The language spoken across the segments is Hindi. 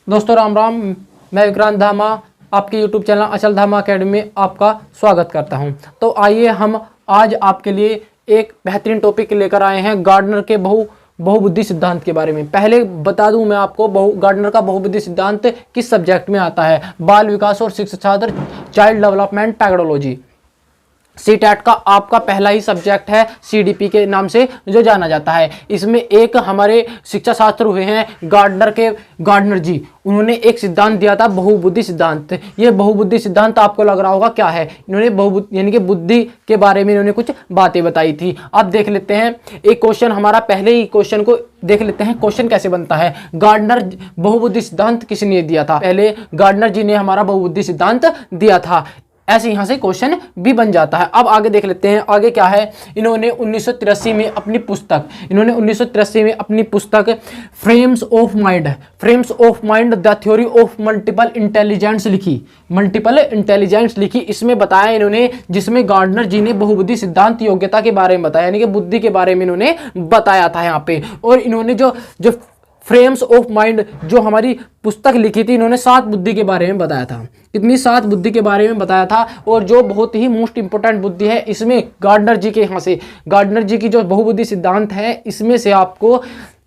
दोस्तों राम राम। मैं विक्रांत धामा आपके यूट्यूब चैनल अचल धामा अकेडमी में आपका स्वागत करता हूं। तो आइए हम आज आपके लिए एक बेहतरीन टॉपिक लेकर आए हैं गार्डनर के बहुबुद्धि सिद्धांत के बारे में। पहले बता दूं मैं आपको गार्डनर का बहुबुद्धि सिद्धांत किस सब्जेक्ट में आता है। बाल विकास और शिक्षा शास्त्र, चाइल्ड डेवलपमेंट पैथोलॉजी, सीटेट का आपका पहला ही सब्जेक्ट है, सीडीपी के नाम से जो जाना जाता है। इसमें एक हमारे शिक्षा शास्त्र हुए हैं गार्डनर जी, उन्होंने एक सिद्धांत दिया था बहुबुद्धि सिद्धांत। ये बहुबुद्धि सिद्धांत आपको लग रहा होगा क्या है। इन्होंने बहुबुद्धि यानी कि बुद्धि के बारे में इन्होंने कुछ बातें बताई थी। अब देख लेते हैं एक क्वेश्चन, हमारा पहले ही क्वेश्चन को देख लेते हैं क्वेश्चन कैसे बनता है। गार्डनर बहुबुद्धि सिद्धांत किसने दिया था। पहले गार्डनर जी ने हमारा बहुबुद्धि सिद्धांत दिया था। ऐसे यहां से क्वेश्चन भी बन जाता है। अब आगे देख लेते हैं आगे क्या है। इन्होंने 1983 में अपनी पुस्तक frames of mind the theory of multiple intelligence लिखी। इसमें बताया इन्होंने, जिसमें गार्डनर जी ने बहुबुद्धि सिद्धांत योग्यता के बारे में बताया, यानी कि बुद्धि के बारे में इन्होंने बताया था यहाँ पे। और इन्होंने जो फ्रेम्स ऑफ माइंड जो हमारी पुस्तक लिखी थी, इन्होंने 7 बुद्धि के बारे में बताया था। कितनी 7 बुद्धि के बारे में बताया था। और जो बहुत ही मोस्ट इंपोर्टेंट बुद्धि है, इसमें गार्डनर जी के यहाँ से गार्डनर जी की जो बहुबुद्धि सिद्धांत है, इसमें से आपको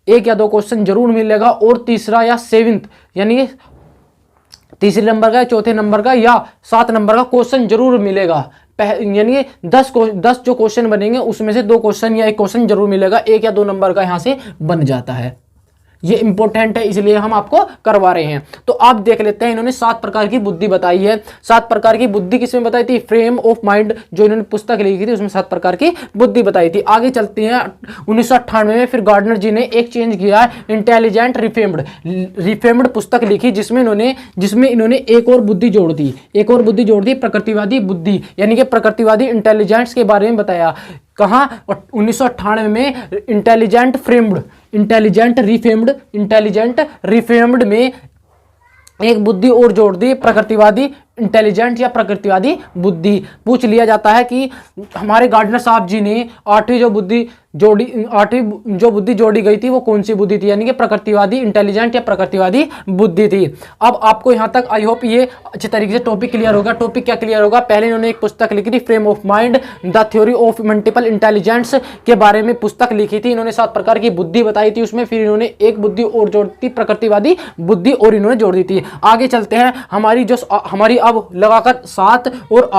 1 या 2 क्वेश्चन जरूर मिलेगा। और तीसरा या 7th यानी तीसरे नंबर का, चौथे नंबर का या 7 नंबर का क्वेश्चन जरूर मिलेगा। यानी 10 जो क्वेश्चन बनेंगे उसमें से 2 क्वेश्चन या 1 क्वेश्चन जरूर मिलेगा। 1 या 2 नंबर का यहाँ से बन जाता है। ये इंपॉर्टेंट है, इसलिए हम आपको करवा रहे हैं। तो आप देख लेते हैं, इन्होंने 7 प्रकार की बुद्धि बताई है। 7 प्रकार की बुद्धि किसमें बताई थी। फ्रेम ऑफ माइंड जो इन्होंने पुस्तक लिखी थी, उसमें 7 प्रकार की बुद्धि बताई थी। आगे चलते हैं 1998 में फिर गार्डनर जी ने एक चेंज किया, इंटेलिजेंट रिफेम्ड पुस्तक लिखी, जिसमें इन्होंने एक और बुद्धि जोड़ दी। प्रकृतिवादी बुद्धि, यानी कि प्रकृतिवादी इंटेलिजेंस के बारे में बताया। कहाँ 1998 में इंटेलिजेंट रिफेम्ड में एक बुद्धि और जोड़ दी, प्रकृतिवादी इंटेलिजेंट या प्रकृतिवादी बुद्धि। पूछ लिया जाता है कि हमारे गार्डनर साहब जी ने 8वीं जो बुद्धि जोड़ी गई थी वो कौन सी बुद्धि थी, यानी कि प्रकृतिवादी इंटेलिजेंट या प्रकृतिवादी बुद्धि थी। अब आपको यहाँ तक आई होप ये अच्छे तरीके से टॉपिक क्लियर होगा। टॉपिक क्या क्लियर होगा। पहले इन्होंने एक पुस्तक लिखी थी, frame of mind the theory of multiple intelligence के बारे में पुस्तक लिखी थी। इन्होंने 7 प्रकार की बुद्धि बताई थी उसमें। फिर इन्होंने एक बुद्धि और जोड़ दी, प्रकृतिवादी बुद्धि, और इन्होंने जोड़ दी थी। आगे चलते हैं, हमारी अब लगाकर 7 और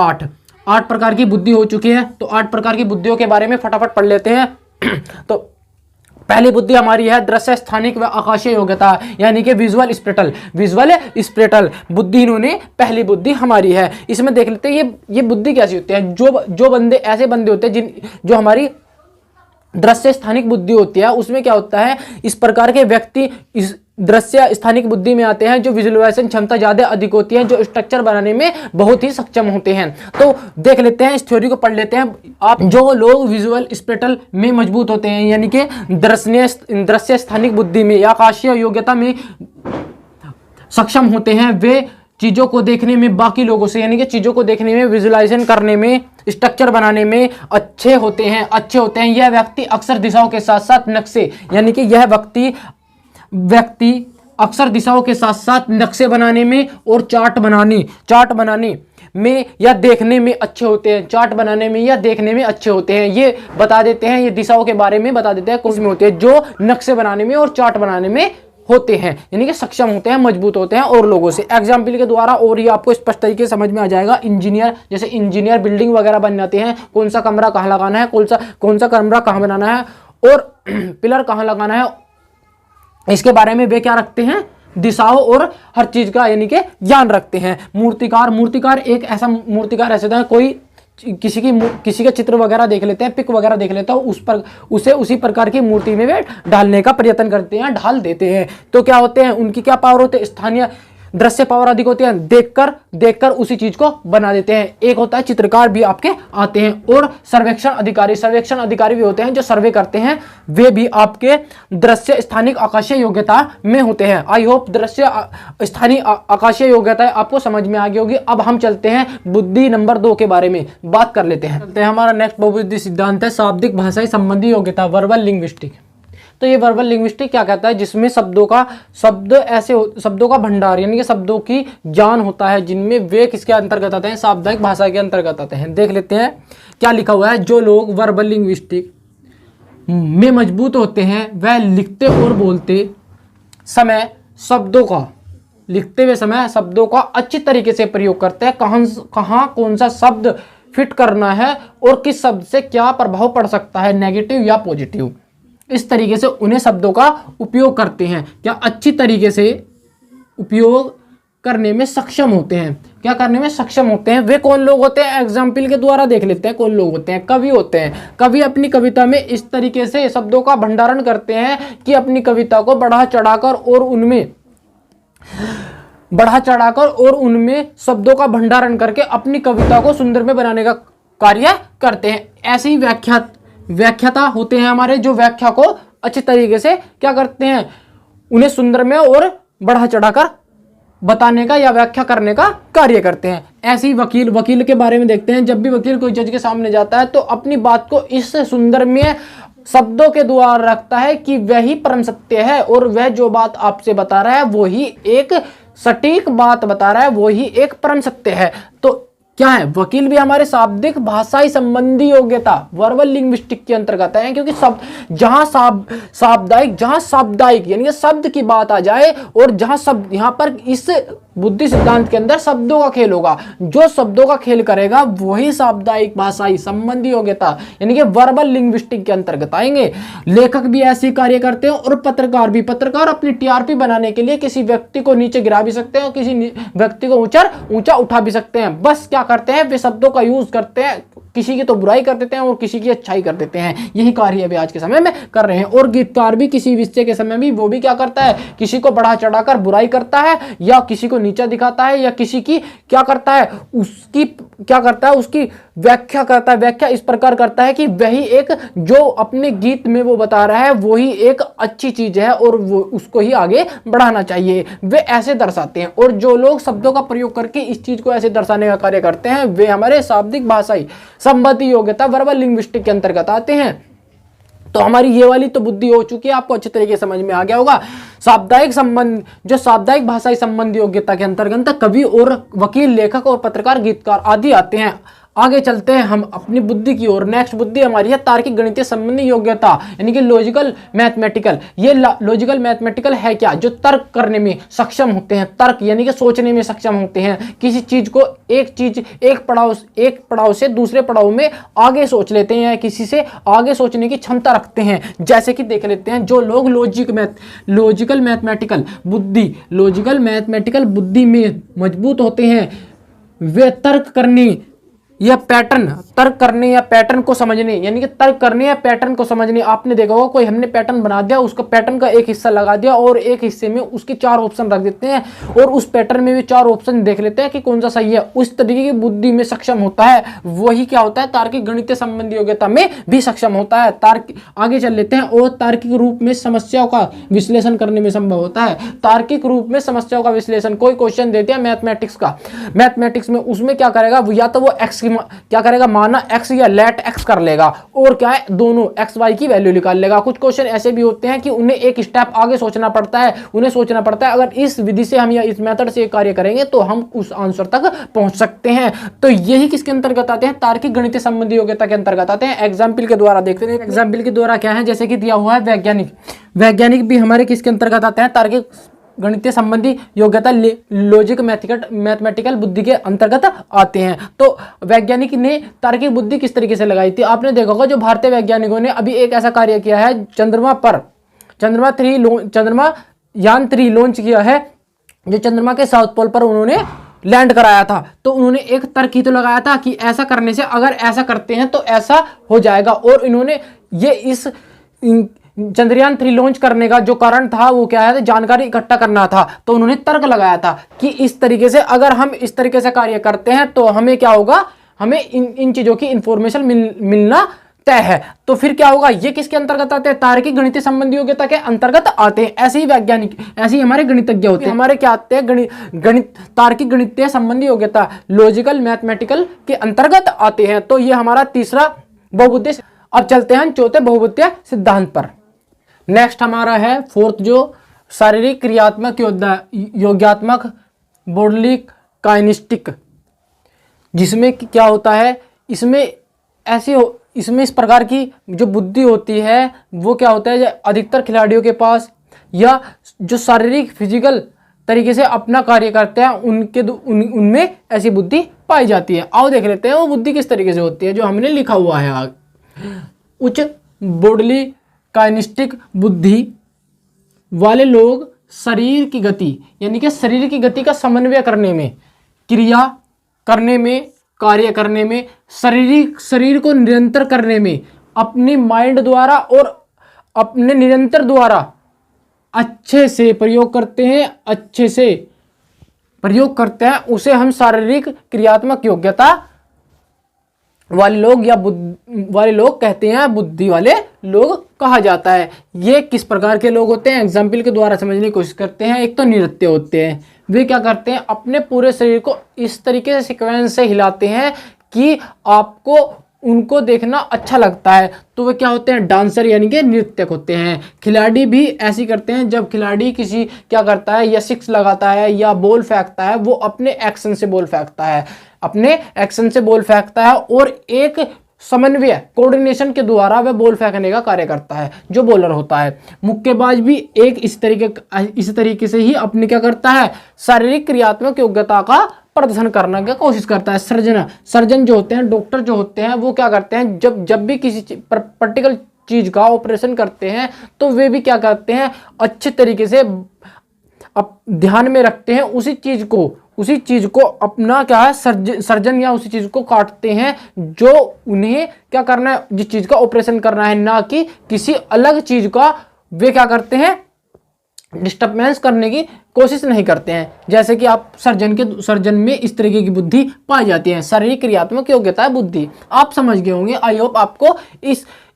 8 प्रकार की बुद्धि हो चुकी है। तो 8 प्रकार की बुद्धियों के बारे में फटाफट पढ़ लेते हैं। तो पहली बुद्धि हमारी है दृश्य, स्थानिक व आकाशीय योग्यता, यानी कि विजुअल स्पेटल बुद्धि। इन्होंने पहली बुद्धि हमारी है। इसमें देख लेते हैं ये बुद्धि कैसी होती है। जो बंदे ऐसे बंदे होते हैं जो हमारी दृश्य स्थानिक बुद्धि होती है, उसमें क्या होता है, इस प्रकार के व्यक्ति इस दृश्य स्थानिक बुद्धि में आते हैं जो विजुअलाइजेशन क्षमता ज्यादा अधिक होती है, जो स्ट्रक्चर बनाने में बहुत ही सक्षम होते हैं। तो देख लेते हैं, इस थ्योरी को पढ़ लेते हैं। आप जो लोग विजुअल स्पेटल में मजबूत होते हैं, यानी कि दृश्य स्थानिक बुद्धि में या आकाशीय योग्यता में सक्षम होते हैं, वे चीजों को देखने में बाकी लोगों से, यानी कि चीजों को देखने में, विजुअलाइजेशन करने में, स्ट्रक्चर बनाने में अच्छे होते हैं। यह व्यक्ति अक्सर दिशाओं के साथ साथ नक्शे, यानी कि यह व्यक्ति अक्सर दिशाओं के साथ साथ नक्शे बनाने में और चार्ट बनाने में या देखने में अच्छे होते हैं। ये बता देते हैं, ये दिशाओं के बारे में बता देते हैं कौन से में होते हैं, जो नक्शे बनाने में और चार्ट बनाने में होते हैं, यानी कि सक्षम होते हैं, मजबूत होते हैं और लोगों से। एग्जाम्पल के द्वारा और ये आपको स्पष्ट तरीके से समझ में आ जाएगा। जैसे इंजीनियर बिल्डिंग वगैरह बन जाते हैं, कौन सा कमरा कहाँ लगाना है, कौन सा कमरा कहाँ बनाना है और पिलर कहाँ लगाना है, इसके बारे में वे क्या रखते हैं, दिशाओं और हर चीज का यानी कि ज्ञान रखते हैं। मूर्तिकार एक ऐसा मूर्तिकार ऐसे होता है, कोई किसी का चित्र वगैरह देख लेते हैं, पिक वगैरह देख लेता है, उसे उसी प्रकार की मूर्ति में वे ढालने का प्रयत्न करते हैं, ढाल देते हैं। तो क्या होते हैं, उनकी क्या पावर होते हैं, स्थानीय दृश्य पावर अधिक होती है, देखकर उसी चीज को बना देते हैं। एक होता है चित्रकार भी आपके आते हैं, और सर्वेक्षण अधिकारी भी होते हैं जो सर्वे करते हैं, वे भी आपके दृश्य स्थानिक आकाशीय योग्यता में होते हैं। आई होप दृश्य स्थानिक आकाशीय योग्यता आपको समझ में आ गई होगी। अब हम चलते हैं बुद्धि नंबर 2 के बारे में बात कर लेते हैं। हमारा नेक्स्ट बहुबुद्धि सिद्धांत है शाब्दिक भाषाई संबंधी योग्यता, वर्बल लिंग्विस्टिक। तो ये वर्बल लिंग्विस्टिक क्या कहता है, जिसमें शब्दों का भंडार यानी कि शब्दों की ज्ञान होता है, जिनमें वे किसके अंतर्गत आते हैं, सामुदायिक भाषा के अंतर्गत आते हैं। देख लेते हैं क्या लिखा हुआ है। जो लोग वर्बल लिंग्विस्टिक में मजबूत होते हैं वह लिखते और बोलते समय शब्दों का अच्छी तरीके से प्रयोग करते हैं, कहाँ कौन सा शब्द फिट करना है और किस शब्द से क्या प्रभाव पड़ सकता है, नेगेटिव या पॉजिटिव, इस तरीके से उन्हें शब्दों का उपयोग करते हैं। क्या अच्छी तरीके से उपयोग करने में सक्षम होते हैं। क्या करने में सक्षम होते हैं? वे कौन लोग होते हैं? एग्जाम्पल के द्वारा देख लेते हैं कौन लोग होते हैं। कवि होते हैं। कवि अपनी कविता में इस तरीके से शब्दों का भंडारण करते हैं कि अपनी कविता को बढ़ा चढ़ाकर और उनमें शब्दों का भंडारण करके अपनी कविता को सुंदर में बनाने का कार्य करते हैं। ऐसे ही व्याख्याता होते हैं हमारे, जो व्याख्या को अच्छे तरीके से क्या करते हैं, उन्हें सुंदर में और बढ़ा चढ़ाकर बताने का या व्याख्या करने का कार्य करते हैं। ऐसे ही वकील के बारे में देखते हैं। जब भी वकील कोई जज के सामने जाता है तो अपनी बात को इस सुंदर में शब्दों के द्वारा रखता है कि वही परम सत्य है और वह जो बात आपसे बता रहा है वही एक सटीक बात बता रहा है, वही एक परम सत्य है। तो क्या है, वकील भी हमारे शाब्दिक भाषाई संबंधी योग्यता वर्बल लिंग्विस्टिक के अंतर्गत है, क्योंकि जहां सामुदायिक यानी कि शब्द की बात आ जाए और जहां शब्द, यहां पर इस बुद्धि सिद्धांत के अंदर शब्दों का खेल होगा। जो शब्दों का खेल करेगा वही सामुदायिक भाषाई संबंधी योग्यता यानी कि वर्बल लिंग्विस्टिक के अंतर्गत आएंगे। लेखक भी ऐसे कार्य करते हैं और पत्रकार अपनी टीआरपी बनाने के लिए किसी व्यक्ति को नीचे गिरा भी सकते हैं और किसी व्यक्ति को ऊंचा उठा भी सकते हैं। बस क्या करते हैं, वे शब्दों का यूज करते हैं, किसी की तो बुराई कर देते हैं और किसी की अच्छाई कर देते हैं। यही कार्य अभी आज के समय में कर रहे हैं। और गीतकार भी किसी विषय के समय में वो भी क्या करता है, किसी को बढ़ा चढ़ाकर बुराई करता है या किसी को नीचा दिखाता है या किसी की क्या करता है, उसकी व्याख्या करता है। व्याख्या इस प्रकार करता है कि वही एक जो अपने गीत में वो बता रहा है वही एक अच्छी चीज है और वो उसको ही आगे बढ़ाना चाहिए। वे ऐसे दर्शाते हैं। और जो लोग शब्दों का प्रयोग करके इस चीज को ऐसे दर्शाने का कार्य करते हैं वे हमारे शाब्दिक भाषाई संबंधी योग्यता वर्बल लिंग्विस्टिक के अंतर्गत आते हैं। तो हमारी ये वाली तो बुद्धि हो चुकी है, आपको अच्छे तरीके से समझ में आ गया होगा। सामुदायिक भाषाई संबंधी योग्यता के अंतर्गत कवि और वकील, लेखक और पत्रकार, गीतकार आदि आते हैं। आगे चलते हैं हम अपनी बुद्धि की ओर। नेक्स्ट बुद्धि हमारी है तार्किक गणितीय संबंधी योग्यता यानी कि लॉजिकल मैथमेटिकल। ये लॉजिकल मैथमेटिकल है क्या, जो तर्क करने में सक्षम होते हैं, तर्क यानी कि सोचने में सक्षम होते हैं। किसी चीज को एक पड़ाव से दूसरे पड़ाव में आगे सोच लेते हैं, किसी से आगे सोचने की क्षमता रखते हैं। जैसे कि देख लेते हैं, जो लोग लॉजिकल मैथमेटिकल बुद्धि में मजबूत होते हैं वे तर्क करने या पैटर्न को समझने यानी कि तर्क करने या पैटर्न को समझने। आपने देखा होगा कोई हमने पैटर्न बना दिया, उसको पैटर्न का एक हिस्सा लगा दिया और एक हिस्से में उसके 4 ऑप्शन रख देते हैं और उस पैटर्न में भी 4 ऑप्शन देख लेते हैं कि कौन सा सही है। उस तरीके की बुद्धि में सक्षम होता है, वही क्या होता है, तार्किक गणितीय संबंधी योग्यता में भी सक्षम होता है। आगे चल लेते हैं। और तार्किक रूप में समस्याओं का विश्लेषण करने में संभव होता है। तार्किक रूप में समस्याओं का विश्लेषण, कोई क्वेश्चन देते हैं मैथमेटिक्स में, उसमें क्या करेगा, या तो वो एक्स क्या करेगा, माना एक्स या लेट एक्स कर लेगा और क्या है, दोनों एक्स वाई की वैल्यू निकाल लेगा। कुछ क्वेश्चन ऐसे भी होते हैं कि उन्हें एक स्टेप आगे सोचना पड़ता है, अगर इस विधि से हम या इस मेथड से कार्य करेंगे तो हम उस आंसर तक पहुंच सकते हैं। तो यही किसके अंतर्गत आते हैं, तार्किक गणितीय संबंधी योग्यता के अंतर्गत आते हैं। एग्जाम्पल के द्वारा देखते हैं। एग्जाम्पल के द्वारा क्या है, जैसे कि दिया हुआ है वैज्ञानिक भी हमारे किसके अंतर्गत आते हैं, तार्किक गणितीय संबंधी योग्यता लॉजिक मैथमेटिकल बुद्धि के अंतर्गत आते हैं। तो वैज्ञानिक ने तार्किक बुद्धि किस तरीके से लगाई थी, आपने देखा होगा। जो भारतीय वैज्ञानिकों ने अभी एक ऐसा कार्य किया है, चंद्रयान 3 लॉन्च किया है, जो चंद्रमा के साउथ पोल पर उन्होंने लैंड कराया था। तो उन्होंने एक तर्क ही तो लगाया था कि ऐसा करने से, अगर ऐसा करते हैं तो ऐसा हो जाएगा। और इन्होंने इस चंद्रयान 3 लॉन्च करने का जो कारण था वो क्या है, जानकारी इकट्ठा करना था। तो उन्होंने तर्क लगाया था कि इस तरीके से अगर हम इस तरीके से कार्य करते हैं तो हमें क्या होगा, हमें इन चीजों की इंफॉर्मेशन मिलना तय है। तो फिर क्या होगा, ये किसके अंतर्गत आते हैं, तार्किक गणितीय संबंधी योग्यता के अंतर्गत आते हैं। ऐसे ही वैज्ञानिक, ऐसे ही हमारे गणितज्ञ होते हैं। हमारे क्या आते हैं, तार्किक गणितीय संबंधी योग्यता लॉजिकल मैथमेटिकल के अंतर्गत आते हैं। तो ये हमारा तीसरा बहुबुद्धिय। अब चलते हैं चौथे बहुबुद्धिय सिद्धांत पर। नेक्स्ट हमारा है फोर्थ जो शारीरिक क्रियात्मक योग्यात्मक बॉडली काइनेस्टिक, जिसमें क्या होता है, इसमें इस प्रकार की जो बुद्धि होती है वो क्या होता है, अधिकतर खिलाड़ियों के पास या जो शारीरिक फिजिकल तरीके से अपना कार्य करते हैं उनमें ऐसी बुद्धि पाई जाती है। आओ देख लेते हैं वो बुद्धि किस तरीके से होती है जो हमने लिखा हुआ है आगे। उच्च बॉडली काइनेस्टिक बुद्धि वाले लोग शरीर की गति यानी कि शरीर की गति का समन्वय करने में, क्रिया करने में, कार्य करने में, शरीर को निरंतर करने में अपनी माइंड द्वारा और अपने निरंतर द्वारा अच्छे से प्रयोग करते हैं, उसे हम शारीरिक क्रियात्मक योग्यता वाले लोग या वाले लोग कहते हैं, बुद्धि वाले लोग कहा जाता है। ये किस प्रकार के लोग होते हैं, एग्जाम्पल के द्वारा समझने की कोशिश करते हैं। एक तो नृत्य होते हैं, वे क्या करते हैं, अपने पूरे शरीर को इस तरीके से सीक्वेंस से हिलाते हैं कि आपको उनको देखना अच्छा लगता है, तो वे क्या होते हैं, डांसर यानी कि नृत्यक होते हैं। खिलाड़ी भी ऐसे करते हैं, जब खिलाड़ी किसी क्या करता है, या सिक्स लगाता है या बॉल फेंकता है, वो अपने एक्शन से बॉल फेंकता है और एक समन्वय कोऑर्डिनेशन के द्वारा वह बॉल फेंकने का कार्य करता है जो बॉलर होता है। मुक्केबाज भी एक इस तरीके से ही अपने क्या करता है, शारीरिक क्रियात्मक योग्यता का प्रदर्शन करने की कोशिश करता है। सर्जन जो होते हैं, डॉक्टर जो होते हैं, वो क्या करते हैं, जब भी किसी पर्टिकुलर चीज का ऑपरेशन करते हैं तो वे भी क्या करते हैं, अच्छे तरीके से ध्यान में रखते हैं उसी चीज को अपना क्या है, सर्जन या उसी चीज को काटते हैं जो उन्हें क्या करना है, जिस चीज का ऑपरेशन करना है, ना कि किसी अलग चीज का वे क्या करते हैं, डिस्टर्बेंस करने की कोशिश नहीं करते हैं। जैसे कि आप सर्जन में इस तरीके की बुद्धि पाई जाती है, शारीरिक क्रियात्मक योग्यता बुद्धि। आप समझ गए होंगे, आई होप आपको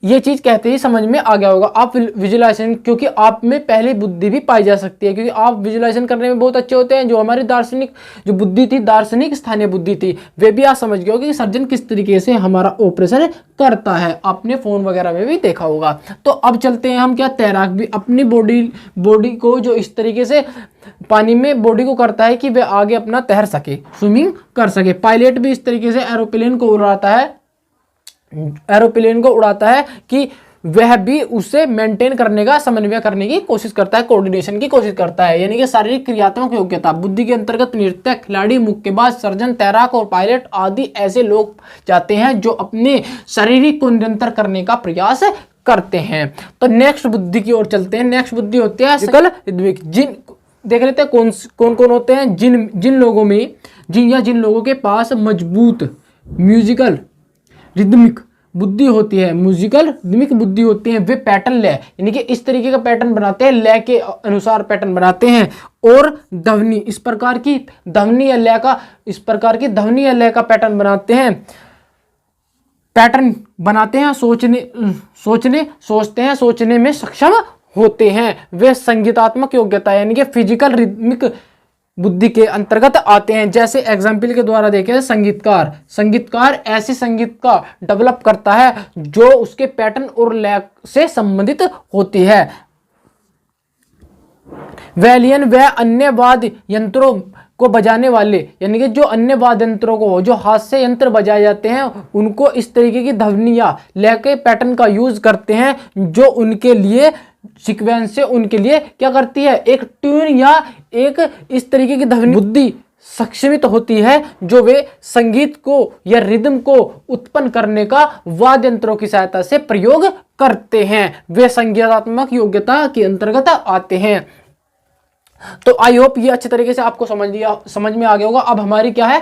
ये चीज कहते ही समझ में आ गया होगा। आप विजुलाइजेशन, क्योंकि आप में पहले बुद्धि भी पाई जा सकती है, क्योंकि आप विजुलाइजेशन करने में बहुत अच्छे होते हैं। जो हमारी दार्शनिक जो बुद्धि थी, दार्शनिक स्थानीय बुद्धि थी, वे भी आप समझ गए होगे कि सर्जन किस तरीके से हमारा ऑपरेशन करता है। आपने फोन वगैरह में भी देखा होगा। तो अब चलते हैं हम क्या, तैराक भी अपनी बॉडी को जो इस तरीके से पानी में बॉडी को करता है कि वे आगे अपना तैर सके, स्विमिंग कर सके। पायलट भी इस तरीके से एरोप्लेन को उड़ाता है कि वह भी उसे मेंटेन करने का, समन्वय करने की कोशिश करता है, कोऑर्डिनेशन की कोशिश करता है। यानी कि शारीरिक क्रियात्मक योग्यता बुद्धि के अंतर्गत नृत्यक, खिलाड़ी, मुक्केबाज, सर्जन, तैराक और पायलट आदि ऐसे लोग जाते हैं जो अपने शारीरिक को निरंतर करने का प्रयास करते हैं। तो नेक्स्ट बुद्धि की ओर चलते हैं। नेक्स्ट बुद्धि होती है रिदमिक। देख लेते हैं कौन होते हैं, जिन लोगों के पास मजबूत म्यूजिकल रिदमिक बुद्धि होती है, वे पैटर्न लय यानी कि इस तरीके का पैटर्न बनाते हैं, लय के अनुसार पैटर्न बनाते हैं और ध्वनि इस प्रकार की ध्वनि या लय का पैटर्न बनाते हैं, सोचने में सक्षम होते हैं। वे संगीतात्मक योग्यता यानी कि फिजिकल रिदमिक बुद्धि के अंतर्गत आते हैं। जैसे एग्जाम्पल के द्वारा देखें, संगीतकार ऐसे संगीत का डेवलप करता है जो उसके पैटर्न और लय से संबंधित होती है। वैलियन व अन्य वाद्य यंत्रों को बजाने वाले यानी कि जो अन्य वाद्य यंत्रों को, जो हाथ से यंत्र बजाए जाते हैं, उनको इस तरीके की ध्वनि या लय के पैटर्न का यूज करते हैं जो उनके लिए सीक्वेंस से उनके लिए क्या करती है, एक ट्यून या एक इस तरीके की ध्वनि बुद्धि सक्षमित होती है जो वे संगीत को या रिदम को उत्पन्न करने का वाद्य यंत्रों की सहायता से प्रयोग करते हैं। वे संगीतात्मक योग्यता के अंतर्गत आते हैं। तो आई होप ये अच्छे तरीके से आपको समझ में आ गया होगा। अब हमारी क्या है,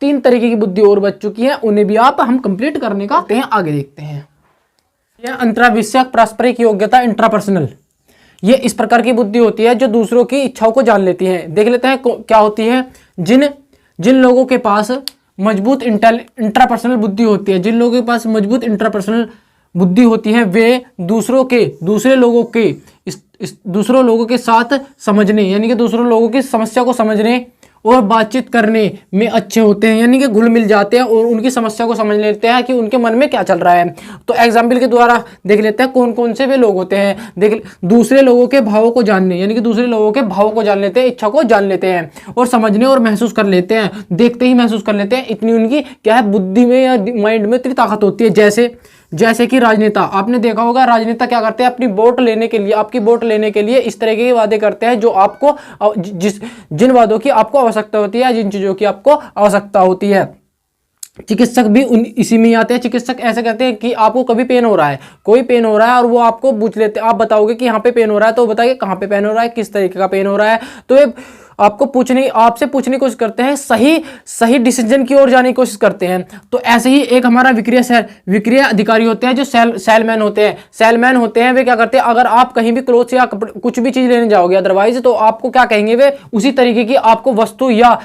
3 तरीके की बुद्धि और बच चुकी है, उन्हें भी हम कंप्लीट करने का आगे देखते हैं। यह अंतराविषयक पारस्परिक योग्यता इंट्रापर्सनल, ये इस प्रकार की बुद्धि होती है जो दूसरों की इच्छाओं को जान लेती है। देख लेते हैं क्या होती है। जिन लोगों के पास मजबूत इंट्रापर्सनल बुद्धि होती है, जिन लोगों के पास मजबूत इंट्रापर्सनल बुद्धि होती है, वे दूसरे लोगों के साथ समझने यानी कि दूसरों लोगों की समस्या को समझने और बातचीत करने में अच्छे होते हैं, यानी कि घुल मिल जाते हैं और उनकी समस्या को समझ लेते हैं कि उनके मन में क्या चल रहा है। तो एग्जाम्पल के द्वारा देख लेते हैं कौन कौन से वे लोग होते हैं। देख, दूसरे लोगों के भावों को जानने, यानी कि दूसरे लोगों के भावों को जान लेते हैं, इच्छा को जान लेते हैं और समझने और महसूस कर लेते हैं, देखते ही महसूस कर लेते हैं। इतनी उनकी क्या है, बुद्धि में या माइंड में इतनी ताकत होती है। जैसे कि राजनेता, आपने देखा होगा राजनेता क्या करते हैं, अपनी वोट लेने के लिए, आपकी वोट लेने के लिए इस तरह के वादे करते हैं जो आपको जिन वादों की आपको आवश्यकता होती है, जिन चीजों की आपको आवश्यकता होती है। चिकित्सक भी इसी में आते हैं। चिकित्सक ऐसे कहते हैं कि आपको कभी पेन हो रहा है, कोई पेन हो रहा है और वो आपको पूछ लेते हैं, आप बताओगे कि यहाँ पे पेन हो रहा है, तो बताइए कहाँ पे पेन हो रहा है, किस तरीके का पेन हो रहा है। तो ये आपसे पूछने की कोशिश करते हैं, सही डिसीजन की ओर जाने की कोशिश करते हैं। तो ऐसे ही एक हमारा विक्रिय अधिकारी होते हैं जो सेलमैन होते हैं। वे क्या करते हैं, अगर आप कहीं भी क्लोथ्स या कुछ भी चीज लेने जाओगे अदरवाइज, तो आपको क्या कहेंगे, वे उसी तरीके की आपको वस्तु या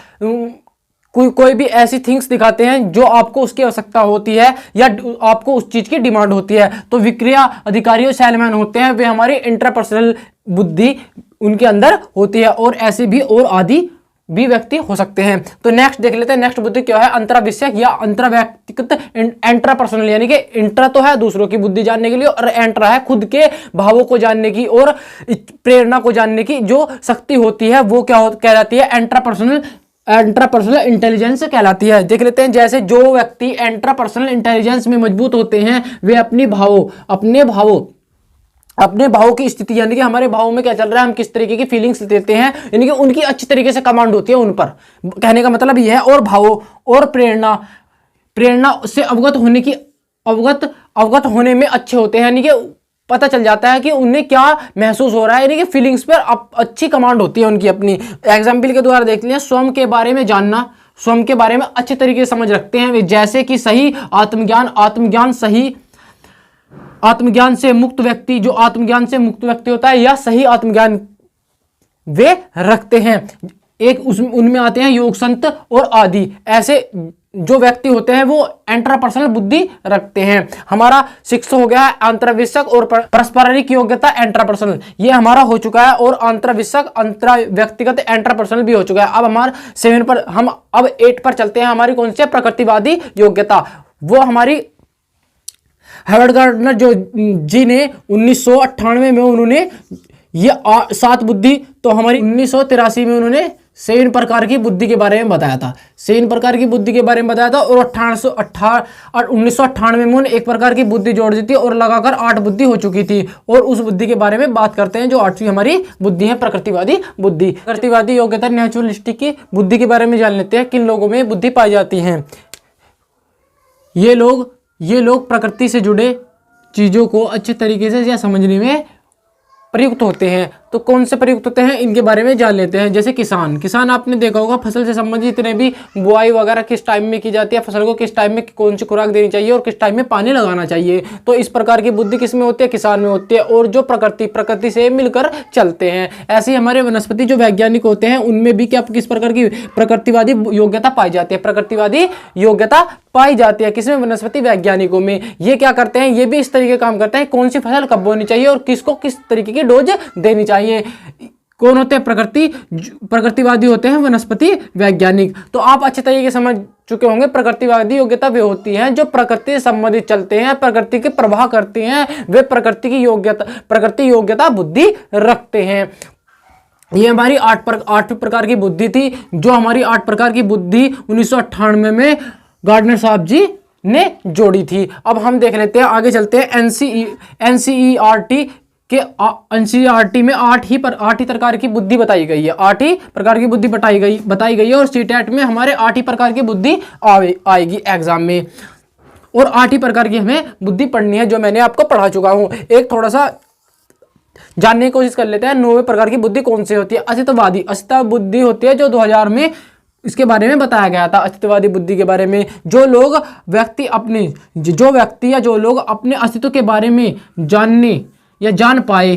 कोई भी ऐसी थिंग्स दिखाते हैं जो आपको उसकी आवश्यकता होती है या आपको उस चीज की डिमांड होती है। तो विक्रिय अधिकारी और सेलमैन होते हैं, वे हमारी इंटरपर्सनल बुद्धि उनके अंदर होती है। और ऐसे भी और आदि भी व्यक्ति हो सकते हैं। तो नेक्स्ट देख लेते हैं, नेक्स्ट बुद्धि क्या है, अंतराविषयक या अंतरव्यक्तिगत इंट्रापर्सनल, यानी कि इंट्रा तो है दूसरों की बुद्धि जानने के लिए और एंट्रा है खुद के भावों को जानने की और प्रेरणा को जानने की जो शक्ति होती है, वो क्या कहलाती है, इंट्रापर्सनल इंटेलिजेंस कहलाती है। देख लेते हैं, जैसे जो व्यक्ति इंट्रापर्सनल इंटेलिजेंस में मजबूत होते हैं, वे अपने भावों की स्थिति, यानी कि हमारे भावों में क्या चल रहा है, हम किस तरीके की फीलिंग्स देते हैं, यानी कि उनकी अच्छी तरीके से कमांड होती है उन पर। कहने का मतलब यह है। और भावों और प्रेरणा से अवगत होने में अच्छे होते हैं, यानी कि पता चल जाता है कि उन्हें क्या महसूस हो रहा है, यानी कि फीलिंग्स पर अच्छी कमांड होती है उनकी अपनी। एग्जाम्पल के द्वारा देख लें, स्वयं के बारे में जानना, स्वयं के बारे में अच्छे तरीके से समझ रखते हैं वे, जैसे कि सही आत्मज्ञान से मुक्त व्यक्ति, जो आत्मज्ञान से मुक्त व्यक्ति होता है या सही आत्मज्ञान वे रखते हैं। उनमें आते हैं योग संत और आदि। ऐसे जो व्यक्ति होते हैं वो इंट्रापर्सनल बुद्धि रखते हैं। हमारा 6 हो गया है अंतर्विषयक और पारस्परिक योग्यता इंट्रापर्सनल, ये हमारा हो चुका है। और अंतर्विषयक अंतर व्यक्तिगत इंट्रापर्सनल भी हो चुका है। अब हमारा 7 पर, हम अब 8 पर चलते हैं। हमारी कौन सी है, प्रकृतिवादी योग्यता। वो हमारी हार्वर्ड गार्डनर जी ने 1998 में उन्होंने ये 7 बुद्धि, तो हमारी 1983 में उन्होंने 7 प्रकार की बुद्धि के बारे में बताया था। 7 प्रकार की बुद्धि के बारे में बताया था और 1998 में उन्होंने 1 प्रकार की बुद्धि जोड़ दी थी और लगाकर 8 बुद्धि हो चुकी थी। और उस बुद्धि के बारे में बात करते हैं जो 8वीं हमारी बुद्धि है, प्रकृतिवादी बुद्धि। प्रकृतिवादी योग्यता नेचुरलिस्टिक की बुद्धि के बारे में जान लेते हैं, किन लोगों में बुद्धि पाई जाती है। ये लोग प्रकृति से जुड़े चीजों को अच्छे तरीके से या समझने में प्रयुक्त होते हैं। तो कौन से प्रयुक्त होते हैं, इनके बारे में जान लेते हैं। जैसे किसान आपने देखा होगा, फसल से संबंधित जितने भी बुआई वगैरह किस टाइम में की जाती है, फसल को किस टाइम में कौन सी खुराक देनी चाहिए और किस टाइम में पानी लगाना चाहिए। तो इस प्रकार की बुद्धि किस में होती है, किसान में होती है। और जो प्रकृति से मिलकर चलते हैं। ऐसे ही हमारे वनस्पति जो वैज्ञानिक होते हैं, उनमें भी क्या किस प्रकार की प्रकृतिवादी योग्यता पाई जाती है, प्रकृतिवादी योग्यता पाई जाती है। किसमें, वनस्पति वैज्ञानिकों में। ये क्या करते हैं, ये भी इस तरीके काम करते हैं, कौन सी फसल कब बोनी चाहिए और किसको किस तरीके की डोज देनी चाहिए। कौन होते हैं, प्रकृतिवादी होते हैं वनस्पति वैज्ञानिक। तो आप अच्छे तरीके से समझ चुके होंगे, प्रकृतिवादी योग्यता वे होती हैं जो प्रकृति से संबंधित चलते हैं, प्रकृति के प्रवाह करते हैं, वे प्रकृति योग्यता बुद्धि रखते हैं। ये हमारी 8 प्रकार की बुद्धि थी, जो हमारी 8 प्रकार की बुद्धि 1998 में गार्डनर साहब जी ने जोड़ी थी। अब हम देख लेते हैं, आगे चलते हैं। एनसीईआरटी में 8 ही प्रकार की बुद्धि बताई गई है। 8 ही प्रकार की बुद्धि बताई गई है। और सीटेट में हमारे 8 ही प्रकार की बुद्धि आएगी एग्जाम में। और 8 ही प्रकार की हमें बुद्धि पढ़नी है, जो मैंने आपको पढ़ा चुका हूं। एक थोड़ा सा जानने की कोशिश कर लेते हैं, 9वें प्रकार की बुद्धि कौन सी होती है। अस्तित्ववादी बुद्धि होती है, जो 2000 में इसके बारे में बताया गया था। अस्तित्ववादी बुद्धि के बारे में जो व्यक्ति या जो लोग अपने अस्तित्व के बारे में जानने या जान पाए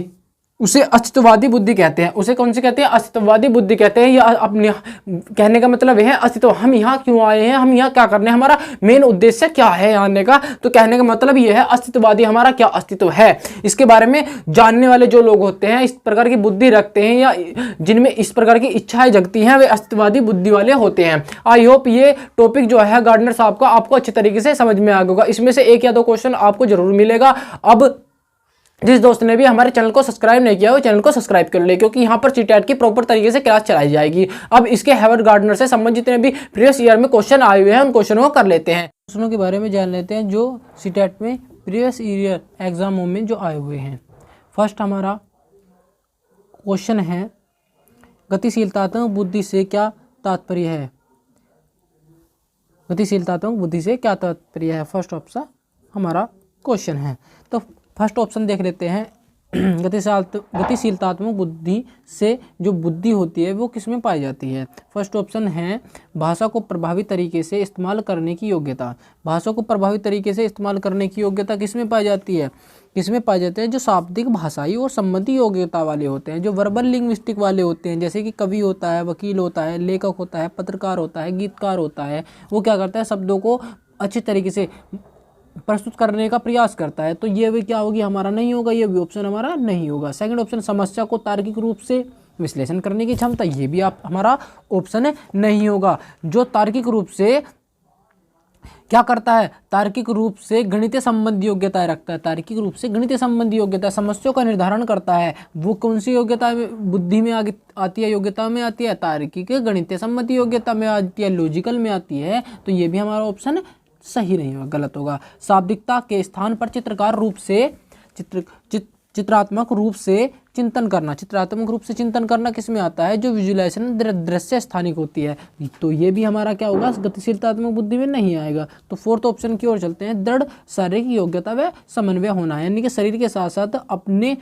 उसे अस्तित्ववादी बुद्धि कहते हैं। उसे कौन सी कहते हैं? अस्तित्ववादी बुद्धि कहते हैं। या अपने कहने का मतलब यह है अस्तित्व, हम यहाँ क्यों आए हैं, हम यहाँ क्या करने, हमारा मेन उद्देश्य क्या है यहाँ आने का। तो कहने का मतलब यह है अस्तित्ववादी, हमारा क्या अस्तित्व है, इसके बारे में जानने वाले जो लोग होते हैं, इस प्रकार की बुद्धि रखते हैं या जिनमें इस प्रकार की इच्छाएं जगती हैं, वे अस्तित्ववादी बुद्धि वाले होते हैं। आई होप ये टॉपिक जो है गार्डनर साहब का आपको अच्छे तरीके से समझ में आ गया होगा। इसमें से एक या दो क्वेश्चन आपको जरूर मिलेगा। अब जिस दोस्त ने भी हमारे चैनल को सब्सक्राइब नहीं किया वो चैनल को सब्सक्राइब कर ले, क्योंकि यहाँ पर सीटेट की प्रॉपर तरीके से क्लास चलाई जाएगी। अब इसके हार्वर्ड गार्डनर से संबंधित जितने भी प्रीवियस ईयर में क्वेश्चन आए हुए हैं उन क्वेश्चनों को कर लेते हैं। क्वेश्चनों के बारे में जान लेते हैं जो सीटेट में प्रीवियस ईयर एग्जामों में जो आए हुए हैं। फर्स्ट हमारा क्वेश्चन है, गतिशीलतात्मक बुद्धि से क्या तात्पर्य है? गतिशीलतात्मक बुद्धि से क्या तात्पर्य है? फर्स्ट ऑप्शन हमारा क्वेश्चन है। तो फर्स्ट ऑप्शन देख लेते हैं। गतिशीलतात्मक बुद्धि से जो बुद्धि होती है वो किसमें पाई जाती है? फर्स्ट ऑप्शन है भाषा को प्रभावी तरीके से इस्तेमाल करने की योग्यता। भाषा को प्रभावी तरीके से इस्तेमाल करने की योग्यता किसमें पाई जाती है? किसमें पाए जाते हैं? जो शाब्दिक, भाषाई और संबंधी योग्यता वाले होते हैं, जो वर्बल लिंग्विस्टिक वाले होते हैं, जैसे कि कवि होता है, वकील होता है, लेखक होता है, पत्रकार होता है, गीतकार होता है। वो क्या करता है? शब्दों को अच्छे तरीके से प्रस्तुत करने का प्रयास करता है। तो ये भी क्या होगी? हमारा नहीं होगा, ये भी ऑप्शन हमारा नहीं होगा। सेकंड ऑप्शन, समस्या को तार्किक रूप से विश्लेषण करने की क्षमता, ये भी आप हमारा ऑप्शन नहीं होगा। जो तार्किक रूप से क्या करता है? तार्किक रूप से गणितीय संबंधी योग्यता रखता है। तार्किक रूप से गणितीय संबंधी योग्यता, समस्याओं का निर्धारण करता है। वो कौन सी योग्यता बुद्धि में आगे आती है? योग्यता में आती है तार्किक गणितीय संबंधी योग्यता में आती है, लॉजिकल में आती है। तो ये भी हमारा ऑप्शन सही नहीं होगा, गलत होगा। शाब्दिकता के स्थान पर चित्रकार रूप से चित्रात्मक रूप से चिंतन करना। चित्रात्मक रूप से चिंतन करना किस में आता है? जो विजुअलाइजेशन दृश्य स्थानिक होती है। तो ये भी हमारा क्या होगा? गतिशीलतात्मक बुद्धि में नहीं आएगा। तो फोर्थ ऑप्शन की ओर चलते हैं। दृढ़ शारीरिक योग्यता व समन्वय होना है, यानी कि शरीर के साथ साथ अपने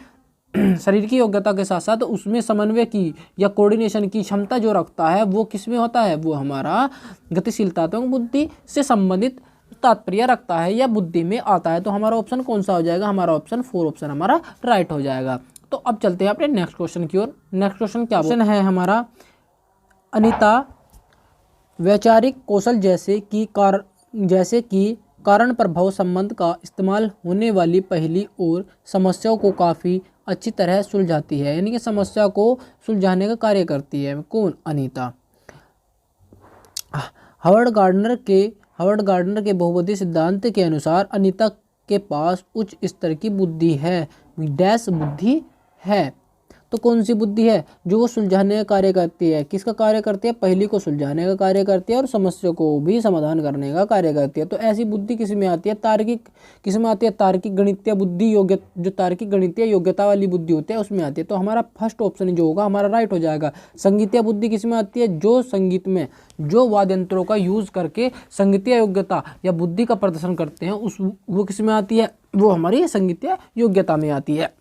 शरीर की योग्यता के साथ साथ उसमें समन्वय की या कोऑर्डिनेशन की क्षमता जो रखता है वो किस में होता है? वो हमारा गतिशीलतात्मक बुद्धि से संबंधित तात्पर्य रखता है या बुद्धि में आता है। तो हमारा ऑप्शन कौन सा हो जाएगा? हमारा ऑप्शन 4 ऑप्शन हमारा राइट हो जाएगा। तो अब चलते हैं अपने नेक्स्ट क्वेश्चन की ओर। नेक्स्ट क्वेश्चन क्या क्वेश्चन है हमारा? अनीता वैचारिक कौशल जैसे कि कारण प्रभाव संबंध का इस्तेमाल होने वाली पहली और समस्याओं को काफ़ी अच्छी तरह सुलझाती है, यानी कि समस्या को सुलझाने का कार्य करती है। कौन? अनीता। हार्वर्ड गार्डनर के बहुपदी सिद्धांत के अनुसार अनीता के पास उच्च स्तर की बुद्धि है। डैश बुद्धि है। तो कौन सी बुद्धि है? जो वो सुलझाने का कार्य करती है। किसका कार्य करती है? पहली को सुलझाने का कार्य करती है और समस्या को भी समाधान करने का कार्य करती है। तो ऐसी बुद्धि किस में आती है? तार्किक किस में आती है? तार्किक गणितीय बुद्धि योग्य, जो तार्किक गणितीय योग्यता वाली बुद्धि होती है उसमें आती है। तो हमारा फर्स्ट ऑप्शन जो होगा हमारा राइट हो जाएगा। संगीतीय बुद्धि किस में आती है? जो संगीत में जो वाद्य यंत्रों का यूज करके संगीतीय योग्यता या बुद्धि का प्रदर्शन करते हैं वो किस में आती है? वो हमारी संगीतीय योग्यता में आती है।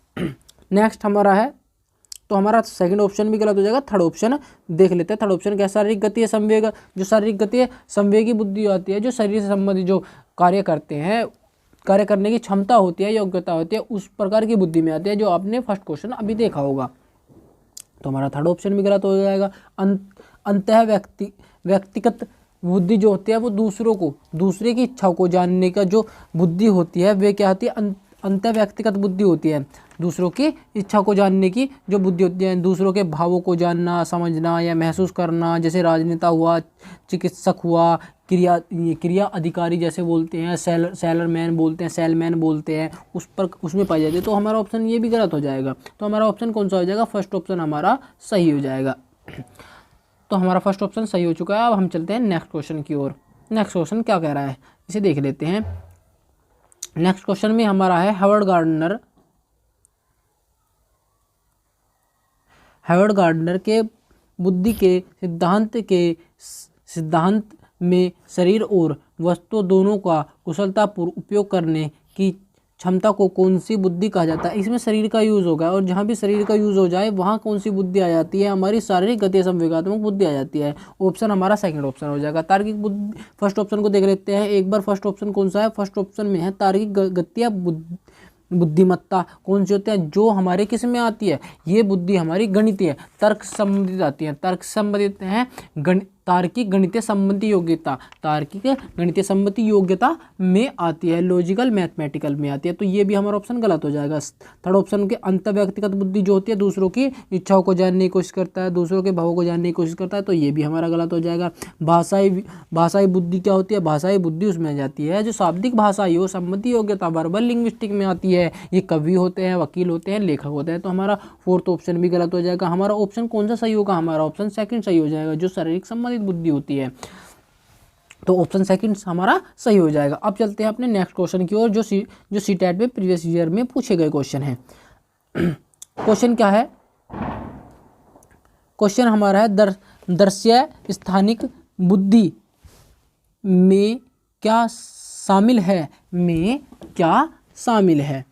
नेक्स्ट हमारा है, तो हमारा सेकंड ऑप्शन भी गलत हो जाएगा। थर्ड ऑप्शन देख लेते हैं। थर्ड ऑप्शन क्या? शारीरिक गति या संवेग। जो शारीरिक गति है संवेगी बुद्धि आती है, जो शरीर से संबंधित जो कार्य करते हैं, कार्य करने की क्षमता होती है, योग्यता होती है, उस प्रकार की बुद्धि में आती है, जो आपने फर्स्ट क्वेश्चन अभी देखा होगा। तो हमारा थर्ड ऑप्शन भी गलत हो जाएगा। अंतः व्यक्तिगत बुद्धि जो होती है वो दूसरे की इच्छाओं को जानने का जो बुद्धि होती है वे क्या होती है? अंतः व्यक्तिगत बुद्धि होती है। दूसरों की इच्छा को जानने की जो बुद्धि होती है, दूसरों के भावों को जानना, समझना या महसूस करना, जैसे राजनेता हुआ, चिकित्सक हुआ, क्रिया अधिकारी जैसे बोलते हैं, सेलरमैन बोलते हैं, सेलमैन बोलते हैं, उसमें पाई जाती है। तो हमारा ऑप्शन ये भी गलत हो जाएगा। तो हमारा ऑप्शन कौन सा हो जाएगा? फर्स्ट ऑप्शन हमारा सही हो जाएगा। तो हमारा फर्स्ट ऑप्शन सही हो चुका है। अब हम चलते हैं नेक्स्ट क्वेश्चन की ओर। नेक्स्ट क्वेश्चन क्या कह रहा है इसे देख लेते हैं। नेक्स्ट क्वेश्चन में हमारा है हार्वर्ड गार्डनर के बुद्धि के सिद्धांत में शरीर और वस्तु दोनों का कुशलतापूर्वक उपयोग करने की क्षमता को कौन सी बुद्धि कहा जाता है? इसमें शरीर का यूज होगा और जहाँ भी शरीर का यूज हो जाए वहाँ कौन सी बुद्धि आ जाती है? हमारी शारीरिक गति संवेगात्मक बुद्धि आ जाती है। ऑप्शन हमारा सेकंड ऑप्शन हो जाएगा। तार्किक बुद्धि, फर्स्ट ऑप्शन को देख लेते हैं एक बार। फर्स्ट ऑप्शन कौन सा है? फर्स्ट ऑप्शन में है तार्किक बुद्धिमत्ता कौन सी होती है, जो हमारे किस में आती है, ये बुद्धि हमारी गणितीय तर्क संबंधित आती है। तर्क संबंधित है तार्किक गणितीय संबंधी योग्यता, तार्किक गणितीय संबंधी योग्यता में आती है, लॉजिकल मैथमेटिकल में आती है। तो ये भी हमारा ऑप्शन गलत हो जाएगा। थर्ड ऑप्शन के अंत व्यक्तिगत बुद्धि जो होती है दूसरों की इच्छाओं को जानने की कोशिश करता है, दूसरों के भावों को जानने की कोशिश करता है, तो ये भी हमारा गलत हो जाएगा। भाषाई बुद्धि क्या होती है, भाषाई बुद्धि उसमें आ जाती है जो शाब्दिक भाषाई हो संबंधी योग्यता वर्बल लिंग्विस्टिक में आती है। ये कवि होते हैं, वकील होते हैं, लेखक होते हैं। तो हमारा फोर्थ ऑप्शन भी गलत हो जाएगा। हमारा ऑप्शन कौन सा सही होगा, हमारा ऑप्शन सेकंड सही हो जाएगा, जो शारीरिक संबंधित बुद्धि होती है। तो ऑप्शन सेकंड हमारा सही हो जाएगा। अब चलते हैं अपने नेक्स्ट क्वेश्चन की ओर, जो सीटेट में प्रीवियस ईयर में पूछे गए क्वेश्चन हैं। क्वेश्चन क्या है, क्वेश्चन हमारा है दृश्य स्थानिक बुद्धि में क्या शामिल है, में क्या शामिल है,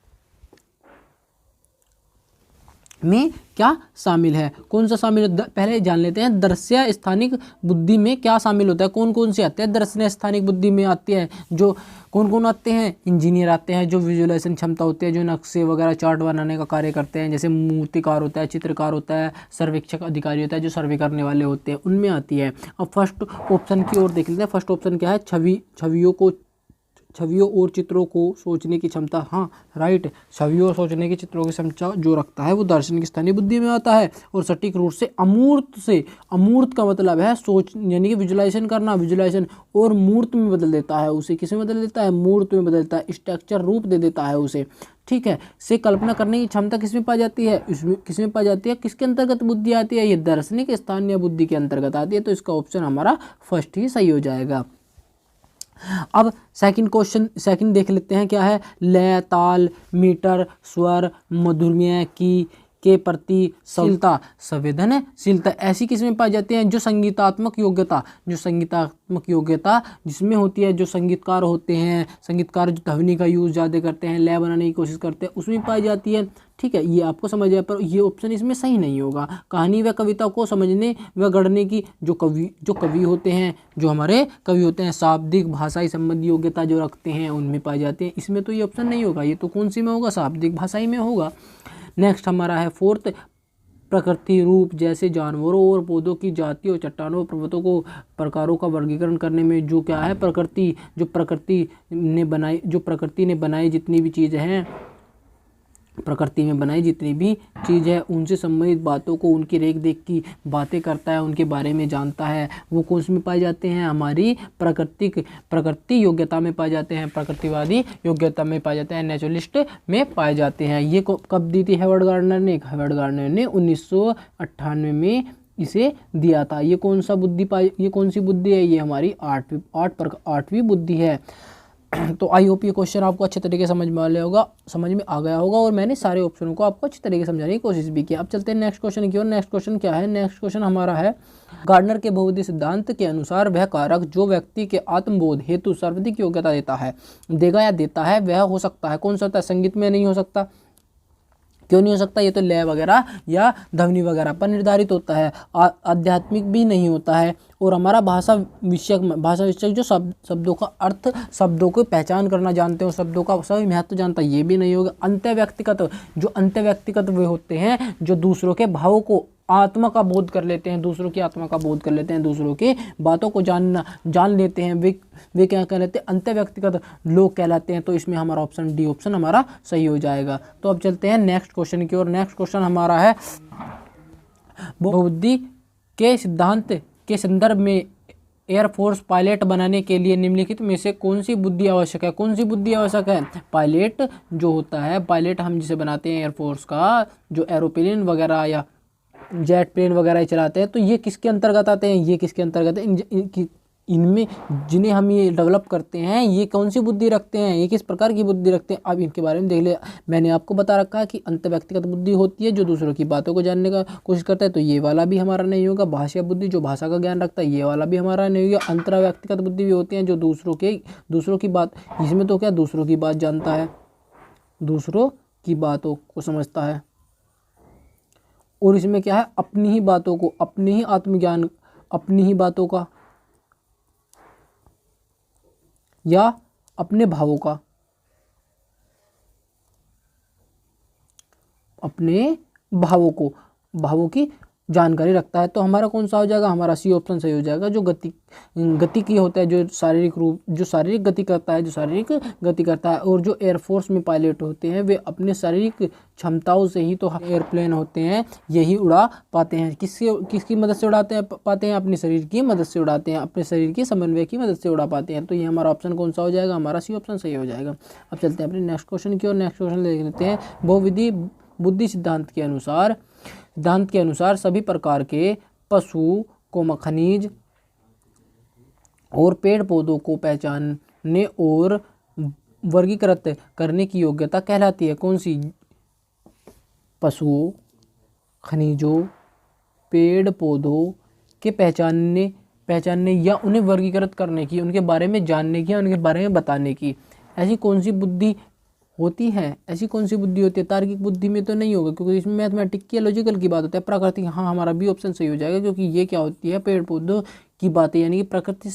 में क्या शामिल है, कौन सा शामिल है, पहले जान लेते हैं। दृश्य स्थानिक बुद्धि में क्या शामिल होता है, कौन कौन से आते हैं दृश्य स्थानिक बुद्धि में आती है, जो कौन कौन आते हैं, इंजीनियर आते हैं, जो विजुअलाइजेशन क्षमता होती है, जो नक्शे वगैरह चार्ट बनाने का कार्य करते हैं, जैसे मूर्तिकार होता है, चित्रकार होता है, सर्वेक्षक अधिकारी होता है, जो सर्वे करने वाले होते हैं, उनमें आती है। अब फर्स्ट ऑप्शन की ओर देख लेते हैं। फर्स्ट ऑप्शन क्या है, छवियों और चित्रों को सोचने की क्षमता। हाँ राइट, छवियों और सोचने की चित्रों की क्षमता जो रखता है वो दार्शनिक स्थानीय बुद्धि में आता है। और सटीक रूप से अमूर्त का मतलब है सोच, यानी कि विजुलाइजेशन करना, विजुलाइजेशन, और मूर्त में बदल देता है उसे, किस में बदल देता है, मूर्त में बदलता है, स्ट्रक्चर रूप दे देता है उसे, ठीक है। से कल्पना करने की क्षमता किसमें पाई जाती है, इसमें किसमें पाई जाती है, किसके अंतर्गत बुद्धि आती है, ये दार्शनिक स्थानीय बुद्धि के अंतर्गत आती है। तो इसका ऑप्शन हमारा फर्स्ट ही सही हो जाएगा। अब सेकंड देख लेते हैं, क्या है, लय, ताल, मीटर, स्वर, मधुर्य के प्रति संवेदनशीलता ऐसी किस्में पाई जाती हैं जो संगीतात्मक योग्यता जिसमें होती है, जो संगीतकार होते हैं, संगीतकार जो ध्वनि का यूज ज़्यादा करते हैं, लय बनाने की कोशिश करते हैं, उसमें पाई जाती है, ठीक है। ये आपको समझ आया, पर ये ऑप्शन इसमें सही नहीं होगा। कहानी व कविता को समझने व गढ़ने की जो कवि होते हैं, जो हमारे कवि होते हैं, शाब्दिक भाषाई संबंधी योग्यता जो रखते हैं, उनमें पाए जाते हैं। इसमें तो ये ऑप्शन नहीं होगा, ये तो कौन सी में होगा, शाब्दिक भाषाई में होगा। नेक्स्ट हमारा है फोर्थ, प्रकृति रूप जैसे जानवरों और पौधों की जातियों, चट्टानों और पर्वतों को प्रकारों का वर्गीकरण करने में जो क्या है, प्रकृति ने बनाई जितनी भी चीज़ें हैं, प्रकृति में बनाई जितनी भी चीज़ है, उनसे संबंधित बातों को, उनकी रेख देख की बातें करता है, उनके बारे में जानता है, वो कौन में पाए जाते हैं, हमारी प्रकृति योग्यता में पाए जाते हैं, प्रकृतिवादी योग्यता में पाए जाते हैं, नेचुरलिस्ट में पाए जाते हैं। ये कब दी थी हेवर्ड गार्डनर ने 1998 में इसे दिया था। ये कौन सी बुद्धि है, ये हमारी आठवीं बुद्धि है। तो आई होप ये क्वेश्चन आपको अच्छे तरीके से समझ में आ गया होगा, और मैंने सारे ऑप्शनों को आपको अच्छे तरीके से समझाने की कोशिश भी की। अब चलते हैं नेक्स्ट क्वेश्चन की ओर। नेक्स्ट क्वेश्चन क्या है, नेक्स्ट क्वेश्चन हमारा है, गार्डनर के बहुविध सिद्धांत के अनुसार वह कारक जो व्यक्ति के आत्मबोध हेतु सर्वाधिक योग्यता देता है वह हो सकता है, कौन सा होता है, संगीत में नहीं हो सकता। क्यों नहीं हो सकता, ये तो लय वगैरह या ध्वनि वगैरह पर निर्धारित होता है, आध्यात्मिक भी नहीं होता है। और हमारा भाषा विषयक जो शब्दों का अर्थ, शब्दों को पहचान करना जानते हो, शब्दों का सही महत्व जानता है, ये भी नहीं होगा। अंत्य व्यक्तिगत वे होते हैं जो दूसरों के भावों को आत्मा का बोध कर लेते हैं, दूसरों की बातों को जान लेते हैं, वे क्या कहलाते हैं, अंत्य व्यक्तिगत लोग कहलाते हैं। तो इसमें हमारा ऑप्शन डी ऑप्शन हमारा सही हो जाएगा। तो अब चलते हैं नेक्स्ट क्वेश्चन की ओर। नेक्स्ट क्वेश्चन हमारा है, बहुबुद्धि के सिद्धांत के संदर्भ में एयरफोर्स पायलट बनाने के लिए निम्नलिखित में से कौन सी बुद्धि आवश्यक है, पायलट जो होता है, पायलट हम जिसे बनाते हैं एयरफोर्स का, जो एरोप्लेन वगैरह या जेट प्लेन वगैरह चलाते हैं, तो ये किसके अंतर्गत आते हैं, इनमें जिन्हें हम ये डेवलप करते हैं, ये कौन सी बुद्धि रखते हैं, ये किस प्रकार की बुद्धि रखते हैं। अब इनके बारे में देख ले, मैंने आपको बता रखा है कि अंत व्यक्तिगत बुद्धि होती है जो दूसरों की बातों को जानने का कोशिश करता है, तो ये वाला भी हमारा नहीं होगा। भाषा बुद्धि जो भाषा का ज्ञान रखता है, ये वाला भी हमारा नहीं होगा। अंतरा व्यक्तिगत बुद्धि भी होती है जो दूसरों की बात, इसमें तो क्या दूसरों की बात जानता है, दूसरों की बातों को समझता है। और इसमें क्या है, अपनी ही बातों को, अपनी ही आत्मज्ञान, अपनी ही बातों का या अपने भावों का, अपने भावों की जानकारी रखता है। तो हमारा कौन सा हो जाएगा, हमारा सी ऑप्शन सही हो जाएगा। जो गति की होता है, जो शारीरिक गति करता है और जो एयरफोर्स में पायलट होते हैं वे अपने शारीरिक क्षमताओं से ही तो एयरप्लेन होते हैं यही उड़ा पाते हैं। किसकी मदद से पाते हैं, अपने शरीर की मदद से उड़ाते हैं, अपने शरीर के समन्वय की मदद से उड़ा पाते हैं। तो ये हमारा ऑप्शन कौन सा हो जाएगा, हमारा सी ऑप्शन सही हो जाएगा। अब चलते हैं अपने नेक्स्ट क्वेश्चन की ओर। नेक्स्ट क्वेश्चन देख लेते हैं। बहुविधि बुद्धि सिद्धांत के अनुसार सभी प्रकार के पशु खनिज और पेड़ पौधों को पहचानने और वर्गीकृत करने की योग्यता कहलाती है कौन सी? पशुओं, खनिजों, पेड़ पौधों के पहचानने या उन्हें वर्गीकृत करने की, उनके बारे में जानने की या उनके बारे में बताने की ऐसी कौन सी बुद्धि होती है? तार्किक बुद्धि में तो नहीं होगा, क्योंकि इसमें मैथमेटिक की लॉजिकल की बात होती है। प्राकृतिक, हाँ हमारा बी ऑप्शन सही हो जाएगा, क्योंकि ये क्या होती है, पेड़ पौधों की बातें, यानी कि प्रकृति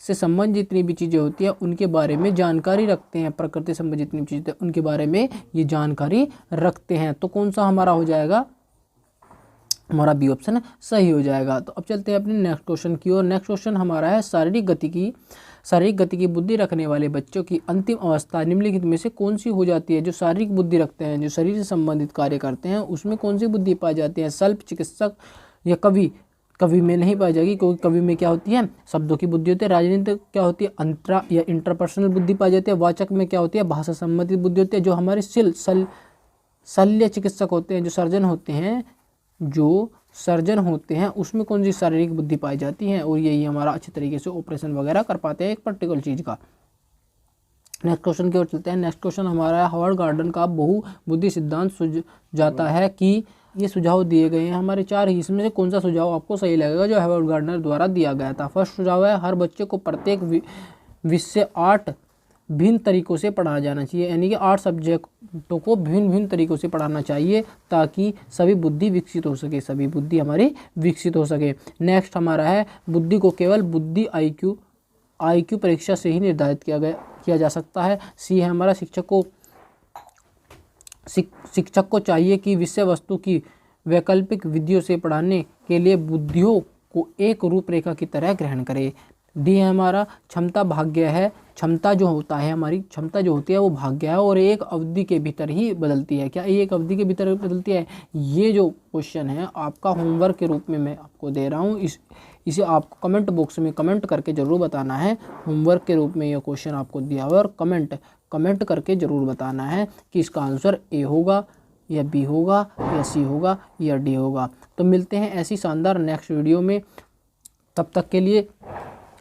से संबंधित जितनी भी चीज़ें होती है उनके बारे में जानकारी रखते हैं। प्रकृति से संबंधित जितनी चीज़ें उनके बारे में ये जानकारी रखते हैं। तो कौन सा हमारा हो जाएगा, हमारा बी ऑप्शन सही हो जाएगा। तो अब चलते हैं अपने नेक्स्ट क्वेश्चन की ओर। नेक्स्ट क्वेश्चन हमारा है शारीरिक गति की बुद्धि रखने वाले बच्चों की अंतिम अवस्था निम्नलिखित में से कौन सी हो जाती है? जो शारीरिक बुद्धि रखते हैं, जो शरीर से संबंधित कार्य करते हैं, उसमें कौन सी बुद्धि पाई जाती है? शल्प, चिकित्सक या कवि में नहीं पाई जाएगी, क्योंकि कवि में क्या होती है, शब्दों की बुद्धि होती है। राजनीतिक क्या होती है, इंटरपर्सनल बुद्धि पाई जाती है। वाचक में क्या होती है, भाषा संबंधित बुद्धि होती है। जो हमारे शल्य चिकित्सक होते हैं, जो सर्जन होते हैं उसमें कौन सी शारीरिक बुद्धि पाई जाती है? और यही हमारा अच्छे तरीके से ऑपरेशन वगैरह कर पाते हैं एक पर्टिकुलर चीज़ का। नेक्स्ट क्वेश्चन की ओर चलते हैं। नेक्स्ट क्वेश्चन हमारा है, हार्वर्ड गार्डन का बहुबुद्धि सिद्धांत सुझाता है कि ये सुझाव दिए गए हैं हमारे 4 ही, इसमें से कौन सा सुझाव आपको सही लगेगा जो हार्वर्ड गार्डनर द्वारा दिया गया था? फर्स्ट सुझाव है, हर बच्चे को प्रत्येक विषय 8 भिन्न तरीकों से पढ़ाया जाना चाहिए, यानी कि 8 सब्जेक्टों को भिन्न तरीकों से पढ़ाना चाहिए ताकि सभी बुद्धि विकसित हमारी विकसित हो सके। नेक्स्ट हमारा है, बुद्धि को केवल बुद्धि IQ परीक्षा से ही निर्धारित किया जा सकता है। सी है हमारा, शिक्षक को चाहिए कि विषय वस्तु की वैकल्पिक विधियों से पढ़ाने के लिए बुद्धियों को एक रूपरेखा की तरह ग्रहण करे। डी है हमारा, क्षमता जो होती है वो भाग्य है और एक अवधि के भीतर ही बदलती है। क्या एक अवधि के भीतर बदलती है? ये जो क्वेश्चन है आपका होमवर्क के रूप में मैं आपको दे रहा हूँ, इसे आपको कमेंट बॉक्स में कमेंट करके ज़रूर बताना है। होमवर्क के रूप में ये क्वेश्चन आपको दिया हुआ है और कमेंट करके ज़रूर बताना है कि इसका आंसर ए होगा या बी होगा या सी होगा या डी होगा। तो मिलते हैं ऐसी शानदार नेक्स्ट वीडियो में, तब तक के लिए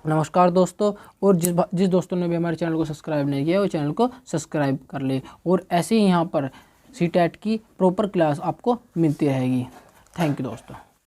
नमस्कार दोस्तों। और जिस दोस्तों ने भी हमारे चैनल को सब्सक्राइब नहीं किया वो चैनल को सब्सक्राइब कर ले, और ऐसे ही यहाँ पर CTET की प्रॉपर क्लास आपको मिलती रहेगी। थैंक यू दोस्तों।